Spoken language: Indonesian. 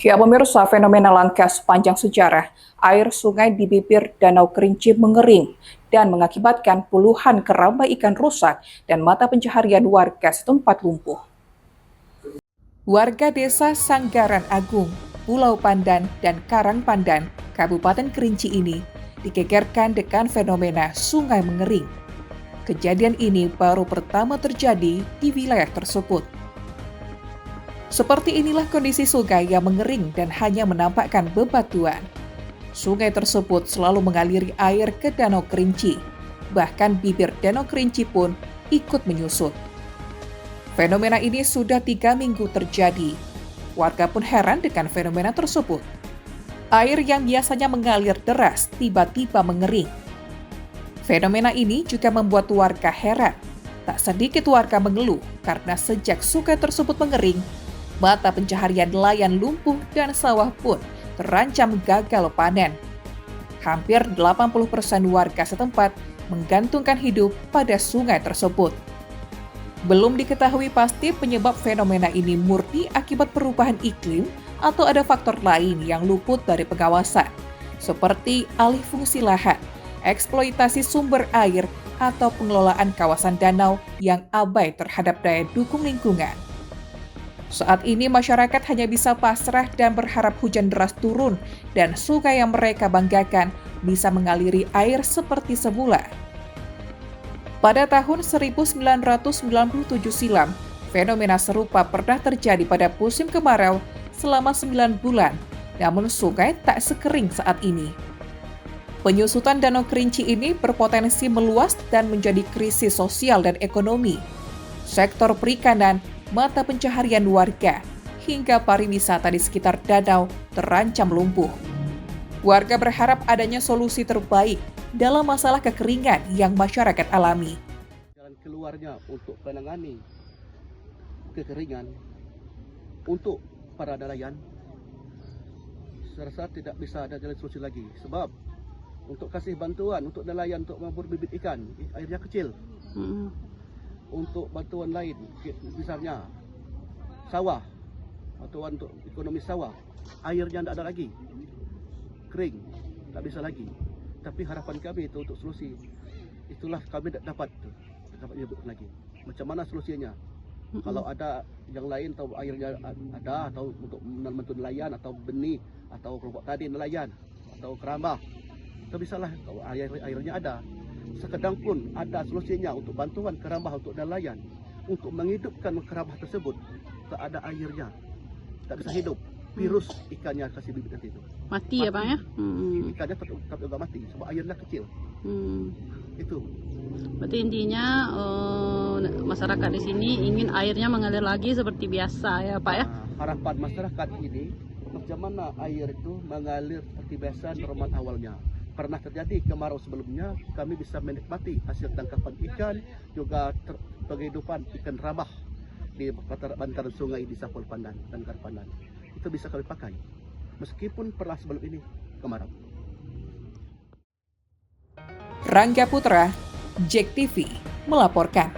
Ya pemirsa, fenomena langka sepanjang sejarah, air sungai di bibir Danau Kerinci mengering dan mengakibatkan puluhan keramba ikan rusak dan mata pencaharian warga setempat lumpuh. Warga desa Sanggaran Agung, Pulau Pandan, dan Karang Pandan, Kabupaten Kerinci ini digegerkan dengan fenomena sungai mengering. Kejadian ini baru pertama terjadi di wilayah tersebut. Seperti inilah kondisi sungai yang mengering dan hanya menampakkan bebatuan. Sungai tersebut selalu mengaliri air ke Danau Kerinci. Bahkan bibir Danau Kerinci pun ikut menyusut. Fenomena ini sudah 3 minggu terjadi. Warga pun heran dengan fenomena tersebut. Air yang biasanya mengalir deras tiba-tiba mengering. Fenomena ini juga membuat warga heran. Tak sedikit warga mengeluh karena sejak sungai tersebut mengering, mata pencaharian nelayan lumpuh dan sawah pun terancam gagal panen. Hampir 80% warga setempat menggantungkan hidup pada sungai tersebut. Belum diketahui pasti penyebab fenomena ini murni akibat perubahan iklim atau ada faktor lain yang luput dari pengawasan, seperti alih fungsi lahan, eksploitasi sumber air, atau pengelolaan kawasan danau yang abai terhadap daya dukung lingkungan. Saat ini masyarakat hanya bisa pasrah dan berharap hujan deras turun dan sungai yang mereka banggakan bisa mengaliri air seperti semula. Pada tahun 1997 silam, fenomena serupa pernah terjadi pada musim kemarau selama 9 bulan, namun sungai tak sekering saat ini. Penyusutan Danau Kerinci ini berpotensi meluas dan menjadi krisis sosial dan ekonomi. Sektor perikanan, mata pencaharian warga, hingga pariwisata di sekitar danau terancam lumpuh. Warga berharap adanya solusi terbaik dalam masalah kekeringan yang masyarakat alami. Jalan keluarnya untuk menangani kekeringan untuk para nelayan, saya rasa tidak bisa ada jalan solusi lagi. Sebab untuk kasih bantuan untuk nelayan untuk memburu bibit ikan, airnya kecil. Untuk bantuan lain, misalnya sawah, bantuan untuk ekonomi sawah, airnya tidak ada lagi, kering, tak bisa lagi. Tapi harapan kami itu untuk solusi, itulah kami tidak dapat nyebut lagi. Macam mana solusinya? Kalau ada yang lain atau airnya ada, atau untuk menentu nelayan atau benih atau kelompok tani nelayan atau kerambah, itu bisalah kalau airnya ada. Sekedang pun ada solusinya untuk bantuan kerambah untuk nelayan, untuk menghidupkan kerambah tersebut, tak ada airnya, tak bisa hidup. Virus ikannya kasih bibit nanti itu mati ya Pak ya? Ikannya tetap juga mati sebab airnya kecil. Itu Berarti intinya masyarakat di sini ingin airnya mengalir lagi seperti biasa ya Pak ya? Harapan masyarakat ini macam mana air itu mengalir seperti biasa normal awalnya. Pernah terjadi kemarau sebelumnya, kami bisa menikmati hasil tangkapan ikan, juga penghidupan ikan rabah di bantaran sungai di Sapul Pandan dan Karpandan. Itu bisa kami pakai, meskipun pernah sebelum ini kemarau. Rangga Putra, JEK TV, melaporkan.